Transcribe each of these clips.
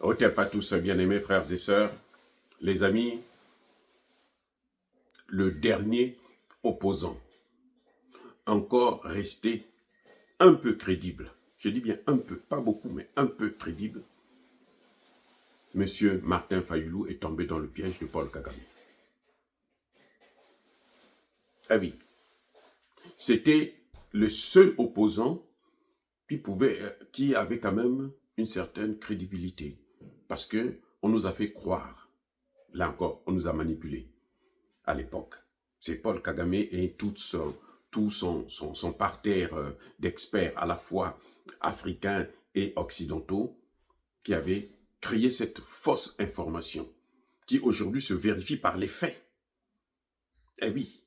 Hôtel pas tous bien-aimés frères et sœurs, les amis, le dernier opposant, encore resté un peu crédible, je dis bien un peu, pas beaucoup, mais un peu crédible, Monsieur Martin Fayulu est tombé dans le piège de Paul Kagame. Ah oui, c'était le seul opposant qui avait quand même une certaine crédibilité, parce que on nous a fait croire, là encore, on nous a manipulés à l'époque. C'est Paul Kagame et tout son parterre d'experts à la fois africains et occidentaux qui avaient créé cette fausse information qui aujourd'hui se vérifie par les faits. Eh oui,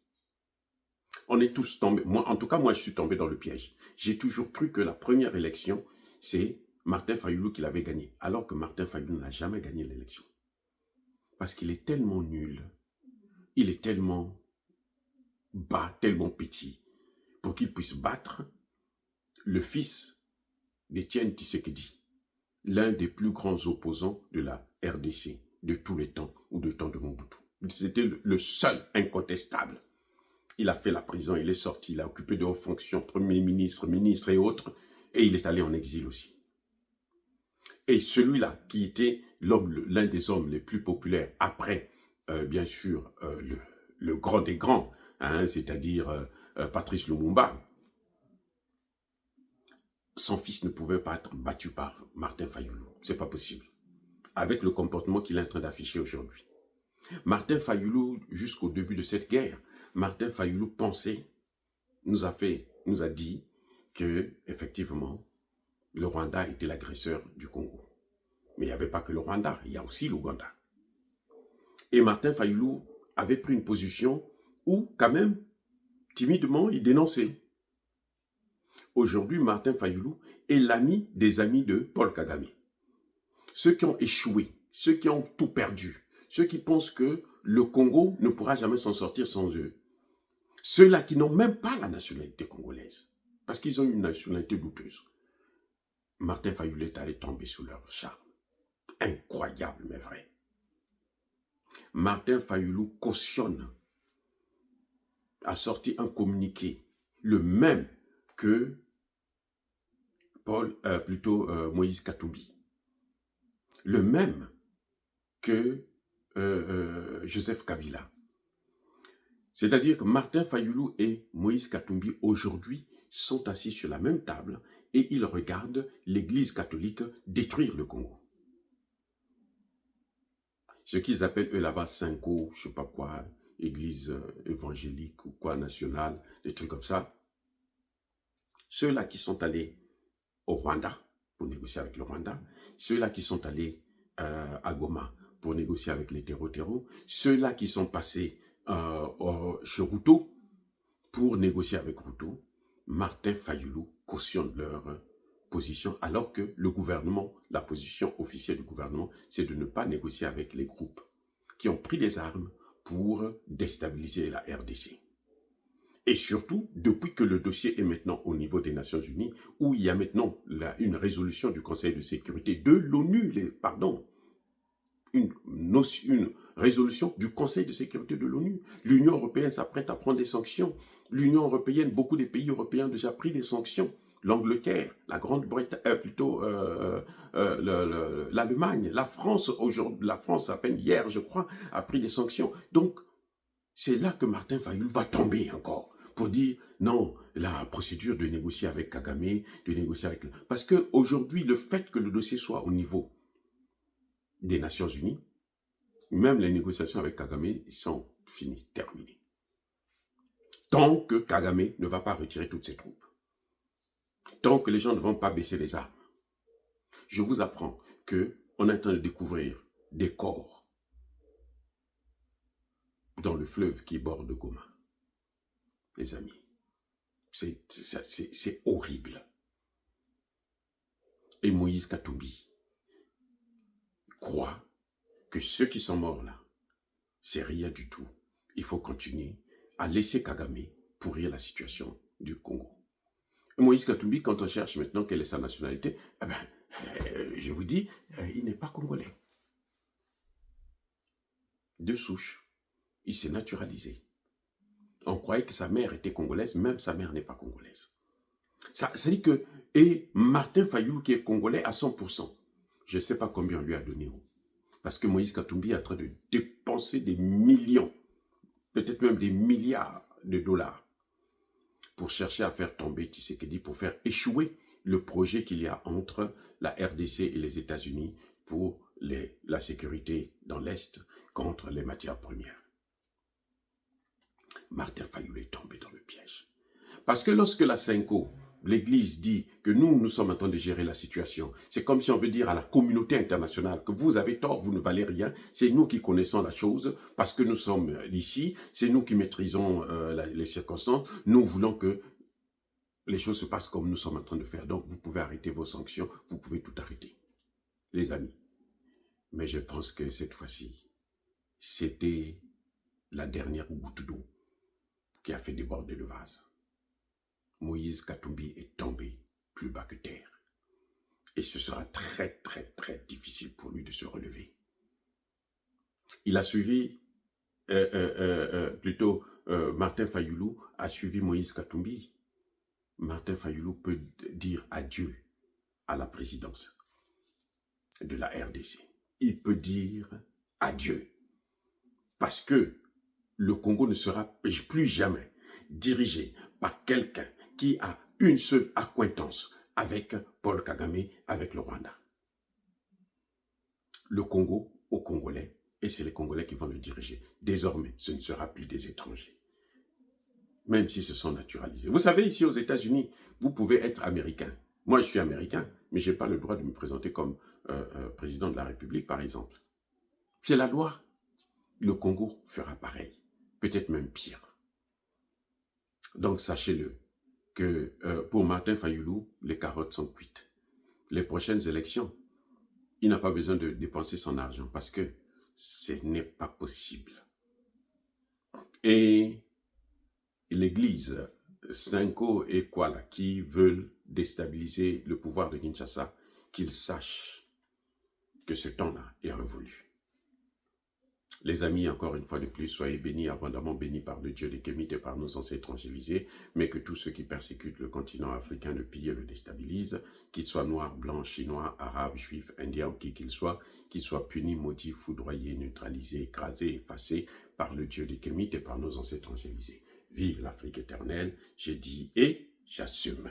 on est tous tombés. Moi, en tout cas, moi, je suis tombé dans le piège. J'ai toujours cru que la première élection, c'est Martin Fayulu qui l'avait gagné, alors que Martin Fayulu n'a jamais gagné l'élection. Parce qu'il est tellement nul, il est tellement bas, tellement petit, pour qu'il puisse battre le fils d'Étienne Tshisekedi, l'un des plus grands opposants de la RDC de tous les temps ou de temps de Mobutu. C'était le seul incontestable. Il a fait la prison, il est sorti, il a occupé de hautes fonctions, premier ministre, ministre et autres, et il est allé en exil aussi. Et celui-là, qui était l'un des hommes les plus populaires après, bien sûr, le grand des grands, hein, c'est-à-dire Patrice Lumumba, son fils ne pouvait pas être battu par Martin Fayulu. C'est pas possible. Avec le comportement qu'il est en train d'afficher aujourd'hui. Martin Fayulu, jusqu'au début de cette guerre, Martin Fayulu pensait, nous a dit que, effectivement, le Rwanda était l'agresseur du Congo. Mais il n'y avait pas que le Rwanda, il y a aussi l'Ouganda. Et Martin Fayulu avait pris une position où, quand même, timidement, il dénonçait. Aujourd'hui, Martin Fayulu est l'ami des amis de Paul Kagame. Ceux qui ont échoué, ceux qui ont tout perdu, ceux qui pensent que le Congo ne pourra jamais s'en sortir sans eux. Ceux-là qui n'ont même pas la nationalité congolaise, parce qu'ils ont une nationalité douteuse. Martin Fayulu est allé tomber sous leur charme. Incroyable, mais vrai. Martin Fayulu cautionne, a sorti un communiqué, le même que Moïse Katumbi, le même que Joseph Kabila. C'est-à-dire que Martin Fayulu et Moïse Katumbi aujourd'hui sont assis sur la même table et ils regardent l'Église catholique détruire le Congo. Ce qu'ils appellent eux là-bas Cinco, je ne sais pas quoi, Église évangélique ou quoi, nationale, des trucs comme ça. Ceux-là qui sont allés au Rwanda pour négocier avec le Rwanda, ceux-là qui sont allés à Goma pour négocier avec les terreaux, ceux-là qui sont passés chez Ruto pour négocier avec Ruto, Martin Fayulu cautionne leur position, alors que le gouvernement, la position officielle du gouvernement, c'est de ne pas négocier avec les groupes qui ont pris des armes pour déstabiliser la RDC. Et surtout, depuis que le dossier est maintenant au niveau des Nations Unies, où il y a maintenant une résolution du Conseil de sécurité de l'ONU, une résolution du Conseil de sécurité de l'ONU. L'Union européenne s'apprête à prendre des sanctions. L'Union européenne, beaucoup des pays européens ont déjà pris des sanctions. L'Angleterre, la Grande-Bretagne, l'Allemagne, la France, aujourd'hui, la France à peine hier, je crois, a pris des sanctions. Donc, c'est là que Martin Fayulu va tomber encore pour dire non, la procédure de négocier avec Kagame, de négocier avec... Parce qu'aujourd'hui, le fait que le dossier soit au niveau des Nations Unies, même les négociations avec Kagame sont finies, terminées. Tant que Kagame ne va pas retirer toutes ses troupes, tant que les gens ne vont pas baisser les armes, je vous apprends qu'on est en train de découvrir des corps dans le fleuve qui borde Goma. Les amis, c'est horrible. Et Moïse Katumbi croit que ceux qui sont morts là, c'est rien du tout. Il faut continuer à laisser Kagame pourrir la situation du Congo. Et Moïse Katumbi, quand on cherche maintenant quelle est sa nationalité, eh ben, Je vous dis, il n'est pas congolais. De souche, il s'est naturalisé. On croyait que sa mère était congolaise, même sa mère n'est pas congolaise. Ça dit que, et Martin Fayulu qui est congolais à 100%, je ne sais pas combien on lui a donné. Parce que Moïse Katumbi est en train de dépenser des millions, peut-être même des milliards de dollars pour chercher à faire tomber Tshisekedi, pour faire échouer le projet qu'il y a entre la RDC et les États-Unis pour la sécurité dans l'Est contre les matières premières. Martin Fayulu est tombé dans le piège. Parce que lorsque la Senko, l'Église dit que nous sommes en train de gérer la situation, c'est comme si on veut dire à la communauté internationale que vous avez tort, vous ne valez rien, c'est nous qui connaissons la chose, parce que nous sommes ici, c'est nous qui maîtrisons les circonstances, nous voulons que les choses se passent comme nous sommes en train de faire. Donc vous pouvez arrêter vos sanctions, vous pouvez tout arrêter, les amis. Mais je pense que cette fois-ci, c'était la dernière goutte d'eau qui a fait déborder le vase. Moïse Katumbi est tombé plus bas que terre. Et ce sera très, très, très difficile pour lui de se relever. Il a suivi, Martin Fayulu a suivi Moïse Katumbi. Martin Fayulu peut dire adieu à la présidence de la RDC. Il peut dire adieu. Parce que le Congo ne sera plus jamais dirigé par quelqu'un qui a une seule acquaintance avec Paul Kagame, avec le Rwanda. Le Congo aux Congolais, et c'est les Congolais qui vont le diriger. Désormais, ce ne sera plus des étrangers. Même s'ils se sont naturalisés. Vous savez, ici aux États-Unis, vous pouvez être américain. Moi, je suis américain, mais je n'ai pas le droit de me présenter comme président de la République, par exemple. C'est la loi. Le Congo fera pareil. Peut-être même pire. Donc, sachez-le, que pour Martin Fayulu, les carottes sont cuites. Les prochaines élections, il n'a pas besoin de dépenser son argent parce que ce n'est pas possible. Et l'Église, Senko et Kuala, qui veulent déstabiliser le pouvoir de Kinshasa, qu'ils sachent que ce temps-là est révolu. Les amis, encore une fois de plus, soyez bénis, abondamment bénis par le Dieu des Kémites et par nos ancêtres évangélisés, mais que tous ceux qui persécutent le continent africain le pillent et le déstabilisent, qu'ils soient noirs, blancs, chinois, arabes, juifs, indiens ou qui qu'ils soient punis, maudits, foudroyés, neutralisés, écrasés, effacés par le Dieu des Kémites et par nos ancêtres évangélisés. Vive l'Afrique éternelle, j'ai dit et j'assume.